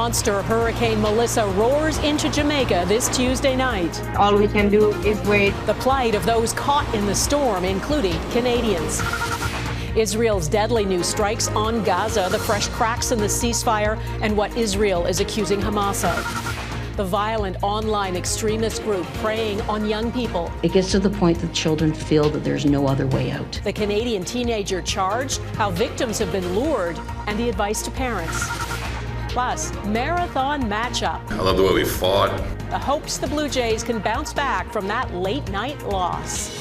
monster Hurricane Melissa roars into Jamaica this Tuesday night. All we can do is wait. The plight of those caught in the storm, including Canadians. Israel's deadly new strikes on Gaza, the fresh cracks in the ceasefire, and what Israel is accusing Hamas of. The violent online extremist group preying on young people. It gets to the point that children feel that there's no other way out. The Canadian teenager charged, how victims have been lured, and the advice to parents. Plus, marathon matchup. I love the way we fought. The hopes the Blue Jays can bounce back from that late-night loss.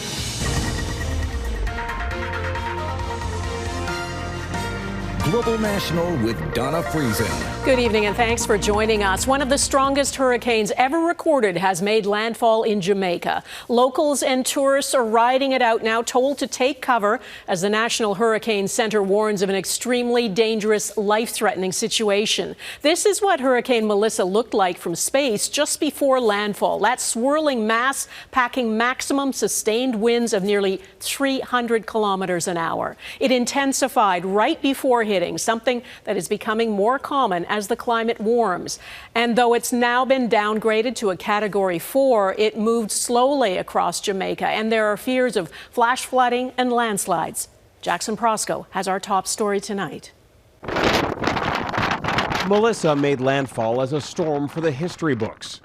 Global National with Donna Friesen. Good evening and thanks for joining us. One of the strongest hurricanes ever recorded has made landfall in Jamaica. Locals and tourists are riding it out now, told to take cover as the National Hurricane Center warns of an extremely dangerous, life-threatening situation. This is what Hurricane Melissa looked like from space just before landfall. That swirling mass packing maximum sustained winds of nearly 300 kilometers an hour. It intensified right before hitting, something that is becoming more common as the climate warms. And though it's now been downgraded to a Category 4, it moved slowly across Jamaica, and there are fears of flash flooding and landslides. Jackson Proskow has our top story tonight. Melissa made landfall as a storm for the history books,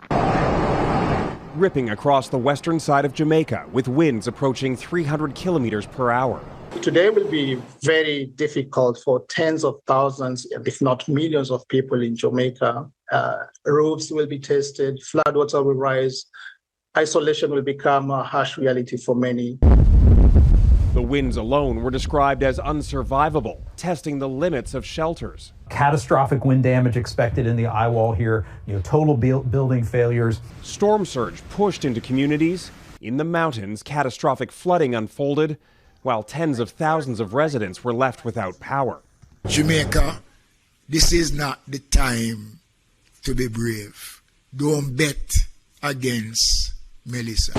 ripping across the western side of Jamaica with winds approaching 300 kilometers per hour. Today will be very difficult for tens of thousands, if not millions of people in Jamaica. Roofs will be tested, floodwater will rise, isolation will become a harsh reality for many. The winds alone were described as unsurvivable, testing the limits of shelters. Catastrophic wind damage expected in the eye wall here, total building failures. Storm surge pushed into communities. In the mountains, catastrophic flooding unfolded, while tens of thousands of residents were left without power. Jamaica, this is not the time to be brave. Don't bet against Melissa.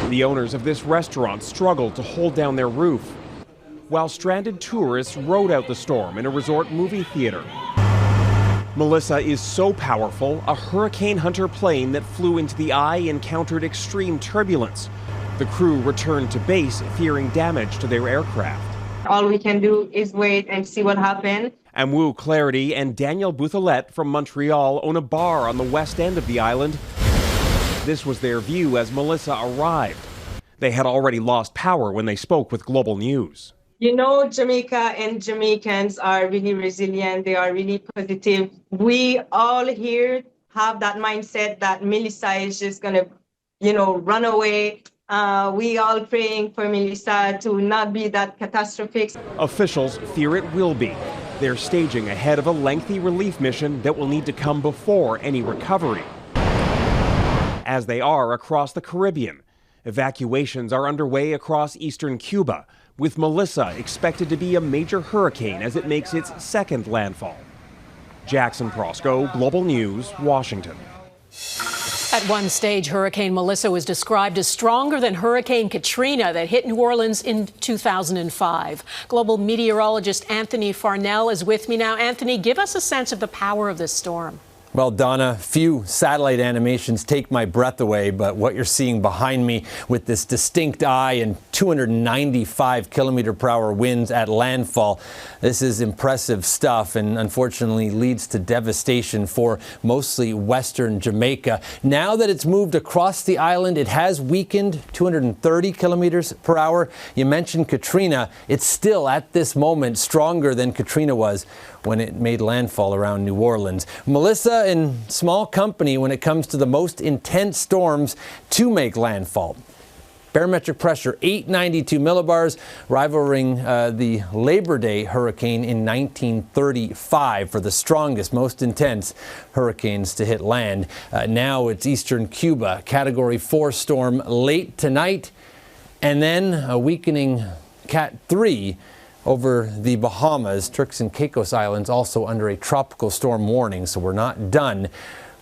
The owners of this restaurant struggled to hold down their roof, while stranded tourists rode out the storm in a resort movie theater. Melissa is so powerful, a Hurricane Hunter plane that flew into the eye encountered extreme turbulence. The crew returned to base, fearing damage to their aircraft. All we can do is wait and see what happens. Amwu Clarity and Daniel Bouthelette from Montreal own a bar on the west end of the island. This was their view as Melissa arrived. They had already lost power when they spoke with Global News. Jamaica and Jamaicans are really resilient. They are really positive. We all here have that mindset that Melissa is just going to, run away. We all praying for Melissa to not be that catastrophic. Officials fear it will be. They're staging ahead of a lengthy relief mission that will need to come before any recovery. As they are across the Caribbean, evacuations are underway across eastern Cuba, with Melissa expected to be a major hurricane as it makes its second landfall. Jackson Proskow, Global News, Washington. At one stage, Hurricane Melissa was described as stronger than Hurricane Katrina that hit New Orleans in 2005. Global meteorologist Anthony Farnell is with me now. Anthony, give us a sense of the power of this storm. Well, Donna, few satellite animations take my breath away, but what you're seeing behind me with this distinct eye and 295 kilometer per hour winds at landfall, this is impressive stuff and unfortunately leads to devastation for mostly western Jamaica. Now that it's moved across the island, it has weakened 230 kilometers per hour. You mentioned Katrina. It's still at this moment stronger than Katrina was when it made landfall around New Orleans. Melissa in small company when it comes to the most intense storms to make landfall. Barometric pressure 892 millibars, rivaling the Labor Day hurricane in 1935 for the strongest, most intense hurricanes to hit land. Now it's eastern Cuba, Category 4 storm late tonight, and then a weakening Cat 3 over the Bahamas. Turks and Caicos Islands also under a tropical storm warning, so we're not done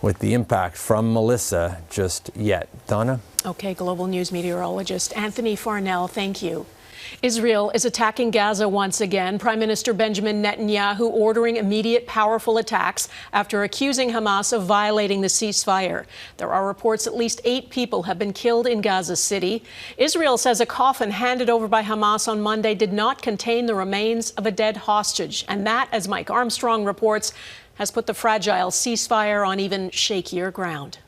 with the impact from Melissa just yet. Donna? Okay, Global News meteorologist Anthony Farnell, thank you. Israel is attacking Gaza once again. Prime Minister Benjamin Netanyahu ordering immediate, powerful attacks after accusing Hamas of violating the ceasefire. There are reports at least 8 people have been killed in Gaza City. Israel says a coffin handed over by Hamas on Monday did not contain the remains of a dead hostage. And that, as Mike Armstrong reports, has put the fragile ceasefire on even shakier ground.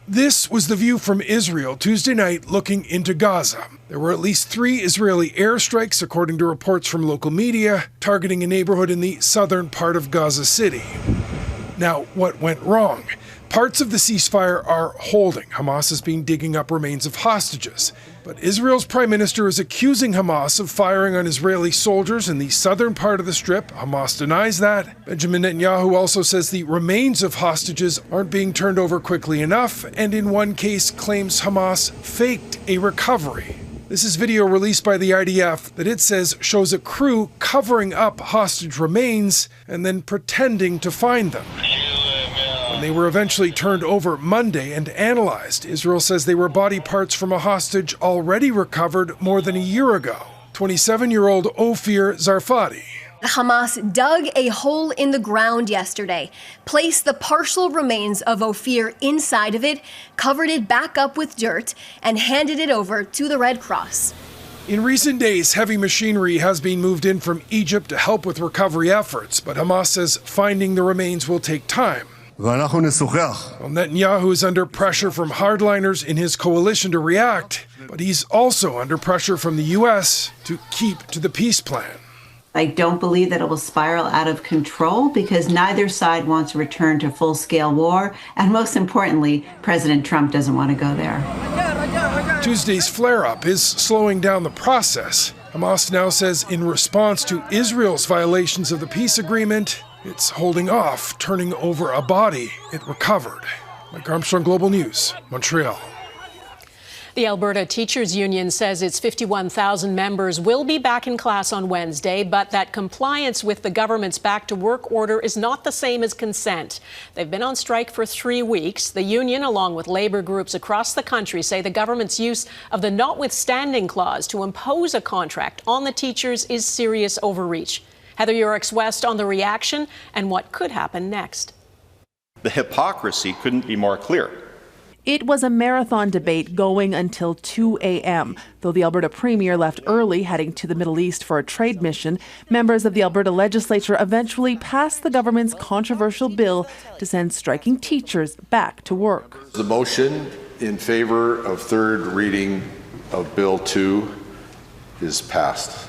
This was the view from Israel Tuesday night looking into Gaza. There were at least 3 Israeli airstrikes, according to reports from local media, targeting a neighborhood in the southern part of Gaza City. Now, what went wrong? Parts of the ceasefire are holding. Hamas has been digging up remains of hostages. But Israel's prime minister is accusing Hamas of firing on Israeli soldiers in the southern part of the Strip. Hamas denies that. Benjamin Netanyahu also says the remains of hostages aren't being turned over quickly enough, and in one case claims Hamas faked a recovery. This is video released by the IDF that it says shows a crew covering up hostage remains and then pretending to find them. When they were eventually turned over Monday and analyzed, Israel says they were body parts from a hostage already recovered more than a year ago. 27-year-old Ophir Zarfati. Hamas dug a hole in the ground yesterday, placed the partial remains of Ophir inside of it, covered it back up with dirt, and handed it over to the Red Cross. In recent days, heavy machinery has been moved in from Egypt to help with recovery efforts, but Hamas says finding the remains will take time. Well, Netanyahu is under pressure from hardliners in his coalition to react, but he's also under pressure from the U.S. to keep to the peace plan. I don't believe that it will spiral out of control because neither side wants to return to full-scale war, and most importantly, President Trump doesn't want to go there. Tuesday's flare-up is slowing down the process. Hamas now says in response to Israel's violations of the peace agreement, it's holding off turning over a body it recovered. Mike Armstrong, Global News, Montreal. The Alberta Teachers Union says its 51,000 members will be back in class on Wednesday, but that compliance with the government's back-to-work order is not the same as consent. They've been on strike for 3 weeks. The union, along with labor groups across the country, say the government's use of the notwithstanding clause to impose a contract on the teachers is serious overreach. Heather Yurix-West on the reaction and what could happen next. The hypocrisy couldn't be more clear. It was a marathon debate going until 2 a.m. Though the Alberta Premier left early, heading to the Middle East for a trade mission, members of the Alberta legislature eventually passed the government's controversial bill to send striking teachers back to work. The motion in favor of third reading of Bill 2 is passed.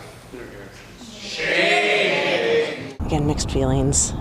Again, mixed feelings.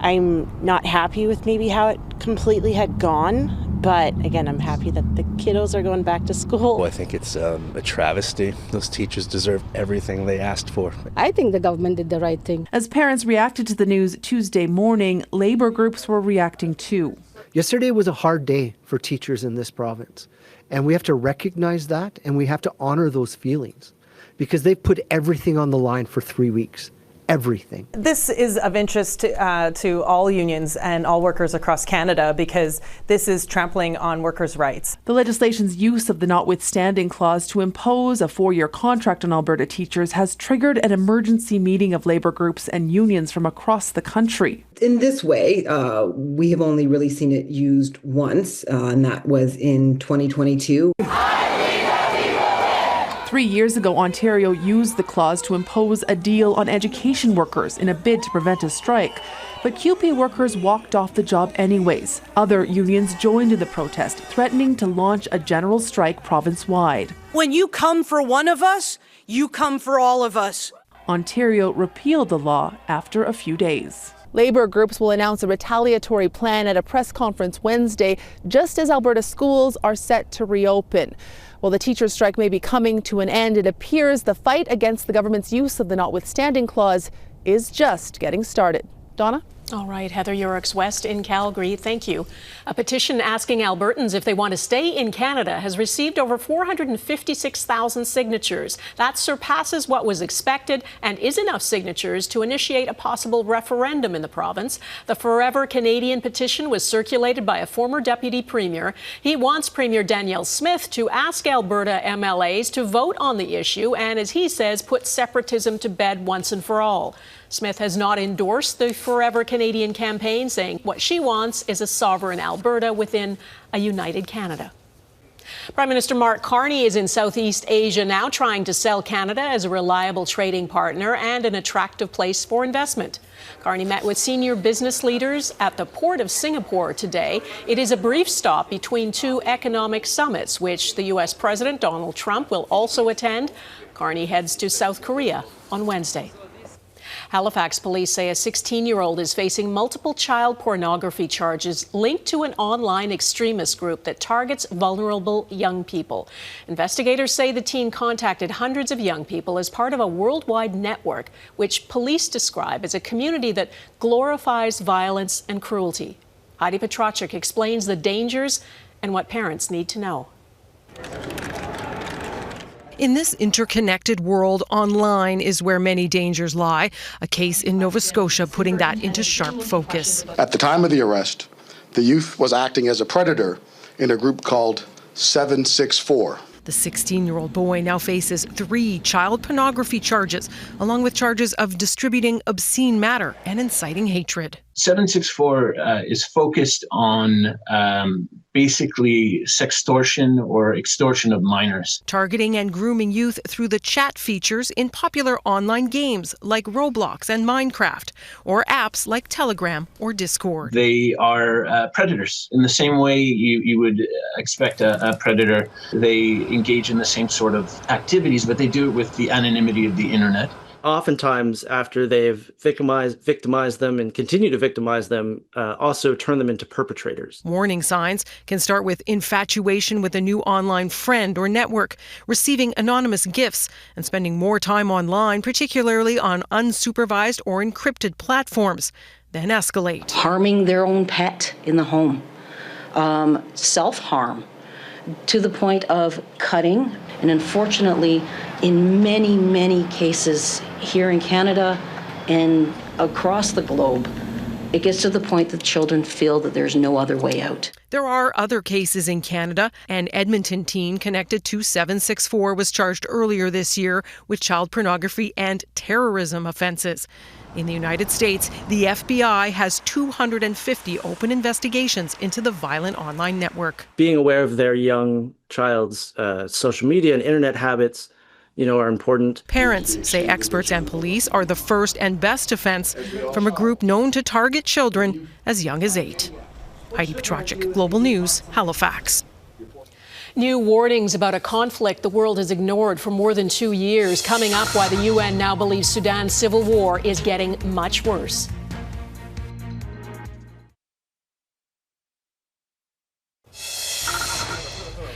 I'm not happy with maybe how it completely had gone, but again, I'm happy that the kiddos are going back to school. Well, I think it's a travesty. Those teachers deserve everything they asked for. I think the government did the right thing. As parents reacted to the news Tuesday morning, labor groups were reacting too. Yesterday was a hard day for teachers in this province, and we have to recognize that, and we have to honor those feelings because they've put everything on the line for 3 weeks. Everything. This is of interest to all unions and all workers across Canada because this is trampling on workers' rights. The legislation's use of the notwithstanding clause to impose a 4-year contract on Alberta teachers has triggered an emergency meeting of labor groups and unions from across the country. In this way, we have only really seen it used once, and that was in 2022. 3 years ago, Ontario used the clause to impose a deal on education workers in a bid to prevent a strike. But QP workers walked off the job anyways. Other unions joined in the protest, threatening to launch a general strike province-wide. When you come for one of us, you come for all of us. Ontario repealed the law after a few days. Labor groups will announce a retaliatory plan at a press conference Wednesday, just as Alberta schools are set to reopen. While the teachers' strike may be coming to an end, it appears the fight against the government's use of the notwithstanding clause is just getting started. Donna? All right, Heather Yurix West in Calgary, thank you. A petition asking Albertans if they want to stay in Canada has received over 456,000 signatures. That surpasses what was expected and is enough signatures to initiate a possible referendum in the province. The Forever Canadian petition was circulated by a former deputy premier. He wants Premier Danielle Smith to ask Alberta MLAs to vote on the issue and, as he says, put separatism to bed once and for all. Smith has not endorsed the Forever Canadian campaign, saying what she wants is a sovereign Alberta within a united Canada. Prime Minister Mark Carney is in Southeast Asia now, trying to sell Canada as a reliable trading partner and an attractive place for investment. Carney met with senior business leaders at the port of Singapore today. It is a brief stop between two economic summits, which the U.S. President Donald Trump will also attend. Carney heads to South Korea on Wednesday. Halifax police say a 16-year-old is facing multiple child pornography charges linked to an online extremist group that targets vulnerable young people. Investigators say the teen contacted hundreds of young people as part of a worldwide network, which police describe as a community that glorifies violence and cruelty. Heidi Petracek explains the dangers and what parents need to know. In this interconnected world, online is where many dangers lie. A case in Nova Scotia putting that into sharp focus. At the time of the arrest, the youth was acting as a predator in a group called 764. The 16-year-old boy now faces 3 child pornography charges, along with charges of distributing obscene matter and inciting hatred. 764 is focused on basically sextortion or extortion of minors. Targeting and grooming youth through the chat features in popular online games like Roblox and Minecraft, or apps like Telegram or Discord. They are predators. In the same way you would expect a predator, they engage in the same sort of activities, but they do it with the anonymity of the internet. Oftentimes, after they've victimized them and continue to victimize them, also turn them into perpetrators. Warning signs can start with infatuation with a new online friend or network, receiving anonymous gifts, and spending more time online, particularly on unsupervised or encrypted platforms, then escalate. Harming their own pet in the home, self-harm, to the point of cutting. And unfortunately, in many, many cases here in Canada and across the globe, it gets to the point that children feel that there's no other way out. There are other cases in Canada. An Edmonton teen connected to 764 was charged earlier this year with child pornography and terrorism offenses. In the United States, the FBI has 250 open investigations into the violent online network. Being aware of their young child's social media and internet habits, are important. Parents say experts and police are the first and best defense from a group known to target children as young as 8. Heidi Petracek, Global News, Halifax. New warnings about a conflict the world has ignored for more than 2 years, coming up why the UN now believes Sudan's civil war is getting much worse.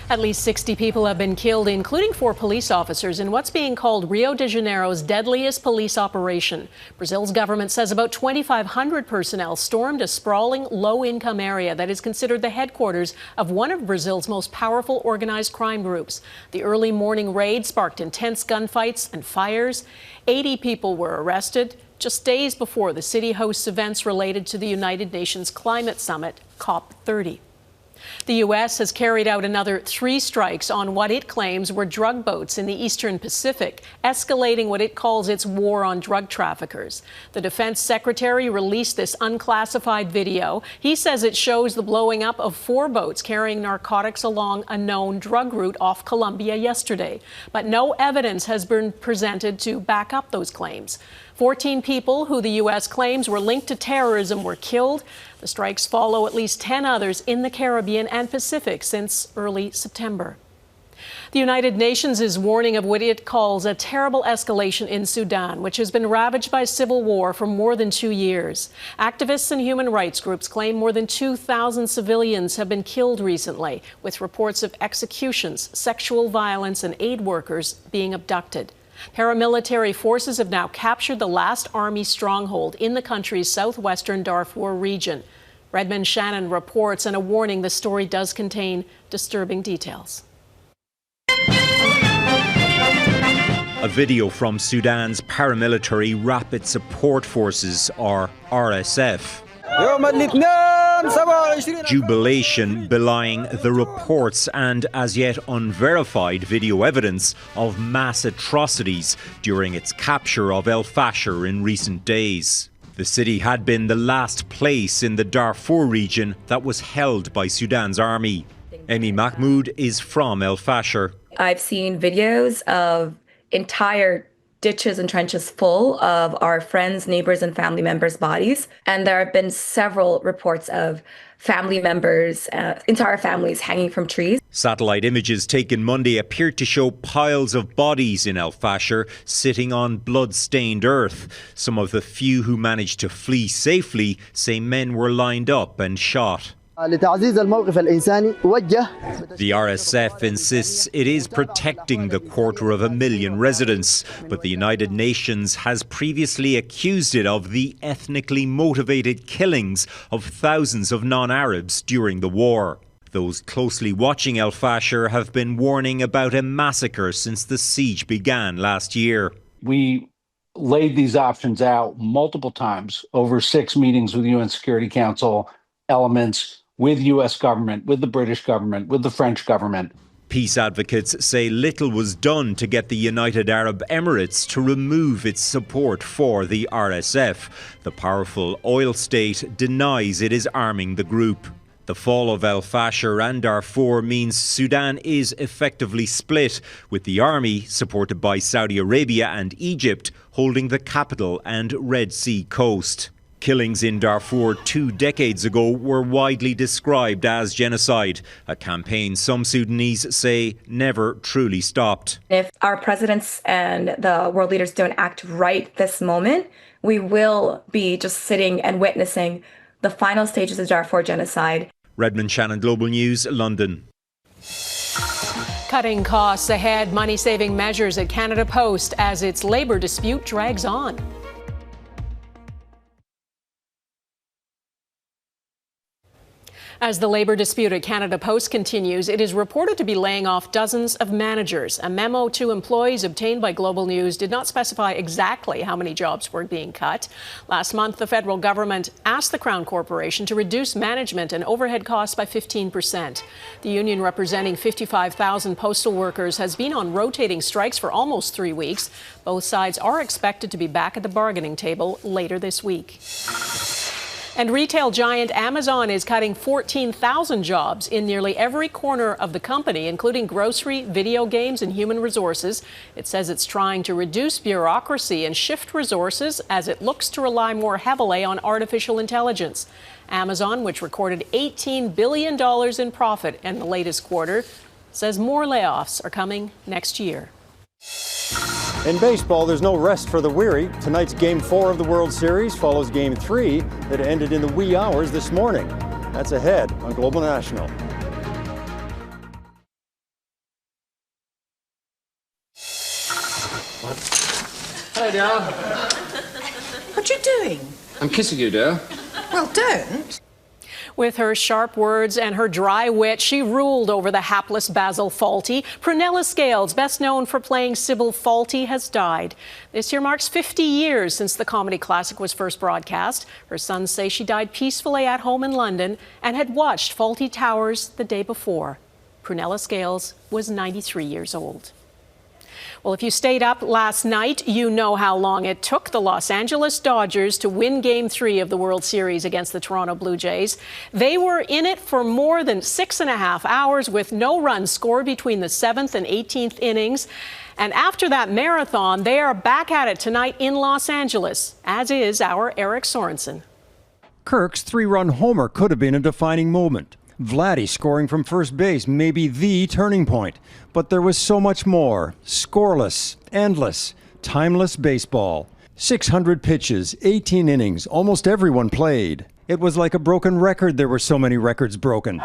At least 60 people have been killed, including 4 police officers, in what's being called Rio de Janeiro's deadliest police operation. Brazil's government says about 2,500 personnel stormed a sprawling, low-income area that is considered the headquarters of one of Brazil's most powerful organized crime groups. The early morning raid sparked intense gunfights and fires. 80 people were arrested just days before the city hosts events related to the United Nations Climate Summit, COP30. The U.S. has carried out another 3 strikes on what it claims were drug boats in the Eastern Pacific, escalating what it calls its war on drug traffickers. The defense secretary released this unclassified video. He says it shows the blowing up of 4 boats carrying narcotics along a known drug route off Colombia yesterday. But no evidence has been presented to back up those claims. 14 people who the U.S. claims were linked to terrorism were killed. The strikes follow at least 10 others in the Caribbean and Pacific since early September. The United Nations is warning of what it calls a terrible escalation in Sudan, which has been ravaged by civil war for more than 2 years. Activists and human rights groups claim more than 2,000 civilians have been killed recently, with reports of executions, sexual violence, and aid workers being abducted. Paramilitary forces have now captured the last army stronghold in the country's southwestern Darfur region. Redmond Shannon reports, and a warning, the story does contain disturbing details. A video from Sudan's paramilitary Rapid Support Forces, or RSF. Jubilation belying the reports and as yet unverified video evidence of mass atrocities during its capture of El Fasher in recent days. The city had been the last place in the Darfur region that was held by Sudan's army. Amy Mahmoud is from El Fasher. I've seen videos of entire ditches and trenches full of our friends, neighbors, and family members' bodies. And there have been several reports of family members, entire families hanging from trees. Satellite images taken Monday appeared to show piles of bodies in El Fasher sitting on blood-stained earth. Some of the few who managed to flee safely say men were lined up and shot. The RSF insists it is protecting the 250,000 residents, but the United Nations has previously accused it of the ethnically motivated killings of thousands of non-Arabs during the war. Those closely watching El Fasher have been warning about a massacre since the siege began last year. We laid these options out multiple times over 6 meetings with UN Security Council elements, with US government, with the British government, with the French government. Peace advocates say little was done to get the United Arab Emirates to remove its support for the RSF. The powerful oil state denies it is arming the group. The fall of El Fasher and Darfur means Sudan is effectively split, with the army, supported by Saudi Arabia and Egypt, holding the capital and Red Sea coast. Killings in Darfur 2 decades ago were widely described as genocide, a campaign some Sudanese say never truly stopped. If our presidents and the world leaders don't act right this moment, we will be just sitting and witnessing the final stages of Darfur genocide. Redmond Shannon, Global News, London. Cutting costs ahead, money-saving measures at Canada Post as its labour dispute drags on. As the labour dispute at Canada Post continues, it is reported to be laying off dozens of managers. A memo to employees obtained by Global News did not specify exactly how many jobs were being cut. Last month, the federal government asked the Crown Corporation to reduce management and overhead costs by 15%. The union, representing 55,000 postal workers, has been on rotating strikes for almost 3 weeks. Both sides are expected to be back at the bargaining table later this week. And retail giant Amazon is cutting 14,000 jobs in nearly every corner of the company, including grocery, video games, and human resources. It says it's trying to reduce bureaucracy and shift resources as it looks to rely more heavily on artificial intelligence. Amazon, which recorded $18 billion in profit in the latest quarter, says more layoffs are coming next year. In baseball, there's no rest for the weary. Tonight's Game 4 of the World Series follows Game 3 that ended in the wee hours this morning. That's ahead on Global National. Hello, Dale. What you doing? I'm kissing you, Dale. Well, don't. With her sharp words and her dry wit, she ruled over the hapless Basil Fawlty. Prunella Scales, best known for playing Sybil Fawlty, has died. This year marks 50 years since the comedy classic was first broadcast. Her sons say she died peacefully at home in London and had watched Fawlty Towers the day before. Prunella Scales was 93 years old. Well, if you stayed up last night, you know how long it took the Los Angeles Dodgers to win Game 3 of the World Series against the Toronto Blue Jays. They were in it for more than 6.5 hours with no runs scored between the 7th and 18th innings. And after that marathon, they are back at it tonight in Los Angeles, as is our Eric Sorensen. Kirk's 3-run homer could have been a defining moment. Vladdy scoring from first base may be the turning point. But there was so much more. Scoreless, endless, timeless baseball. 600 pitches, 18 innings, almost everyone played. It was like a broken record. There were so many records broken.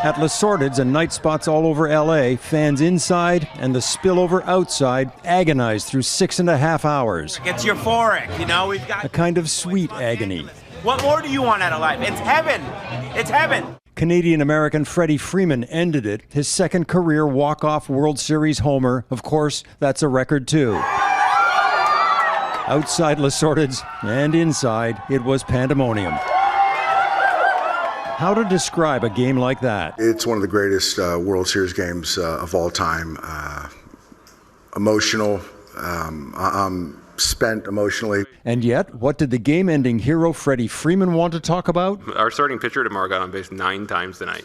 At Les Sordids and night spots all over LA, fans inside and the spillover outside agonized through 6.5 hours. It's euphoric, you know, we've got A kind of sweet agony. What more do you want out of life? It's heaven. It's heaven. Canadian-American Freddie Freeman ended it, his second career walk-off World Series homer. Of course, that's a record too. Outside Les Sordids and inside, it was pandemonium. How to describe a game like that? It's one of the greatest World Series games of all time. Emotional. I'm spent emotionally. And yet, what did the game-ending hero Freddie Freeman want to talk about? Our starting pitcher tomorrow got on base 9 times tonight.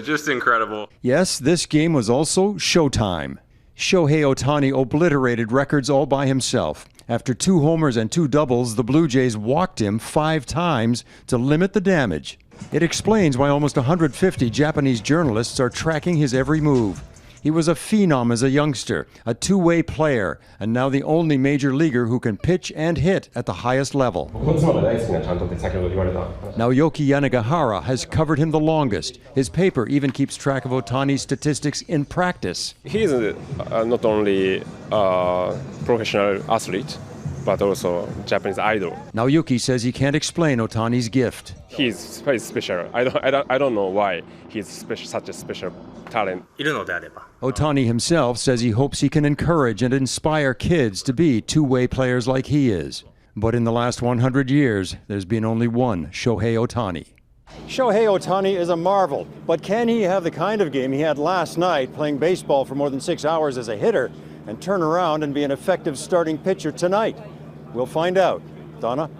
Just incredible. Yes, this game was also showtime. Shohei Ohtani obliterated records all by himself. After 2 homers and 2 doubles, the Blue Jays walked him 5 times to limit the damage. It explains why almost 150 Japanese journalists are tracking his every move. He was a phenom as a youngster, a two-way player, and now the only major leaguer who can pitch and hit at the highest level. Naoki Yanagihara has covered him the longest. His paper even keeps track of Ohtani's statistics in practice. He is not only a professional athlete, but also Japanese idol. Naoki says he can't explain Ohtani's gift. He's very special. I don't know why he's such a special talent. Ohtani himself says he hopes he can encourage and inspire kids to be two-way players like he is. But in the last 100 years, there's been only one Shohei Ohtani. Shohei Ohtani is a marvel, but can he have the kind of game he had last night, playing baseball for more than 6 hours as a hitter, and turn around and be an effective starting pitcher tonight? We'll find out. Donna?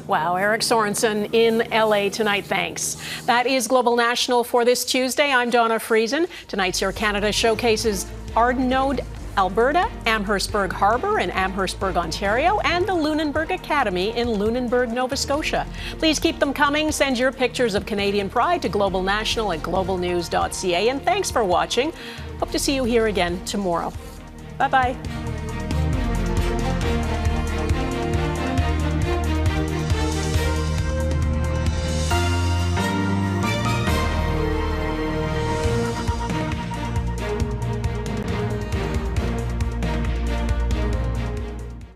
Wow, Eric Sorensen in LA tonight. Thanks. That is Global National for this Tuesday. I'm Donna Friesen. Tonight's Your Canada showcases Ardnode, Alberta, Amherstburg Harbour in Amherstburg, Ontario, and the Lunenburg Academy in Lunenburg, Nova Scotia. Please keep them coming. Send your pictures of Canadian pride to Global National at globalnews.ca. And thanks for watching. Hope to see you here again tomorrow. Bye-bye.